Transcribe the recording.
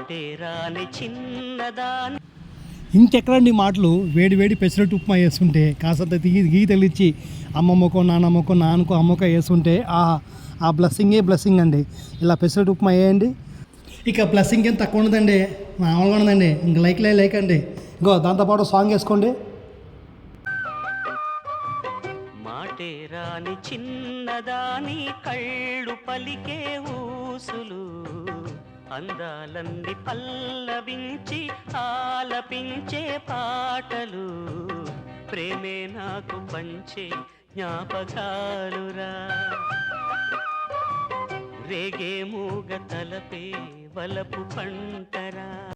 మాటే రాని చిన్నదాని. ఇంకెక్కడండి మాటలు. వేడి వేడి పెసరట్టు ఉప్మా వేస్తుంటే కాసంత గీతలు ఇచ్చి అమ్మమ్మకో నాన్నమ్మకో నాన్నకో అమ్మకో వేస్తుంటే ఆ బ్లెస్సింగ్ అండి. ఇలా పెసరట్టు ఉప్మా వేయండి. ఇక బ్లెస్సింగ్ ఏం తక్కువ ఉండదండి, మామూలుగా ఉండదండి. ఇంక లైక్ అండి. ఇంకో దాంతోపాటు సాంగ్ వేసుకోండి. మాటే రాని చిన్నదాని కళ్ళు పలికే ఊసులు, అందాలన్నీ పల్లవించి ఆలపించే పాటలు, ప్రేమే నాకు పంచే జ్ఞాపకాలురా. రేగే మూగ తలపే వలపు పంటరా,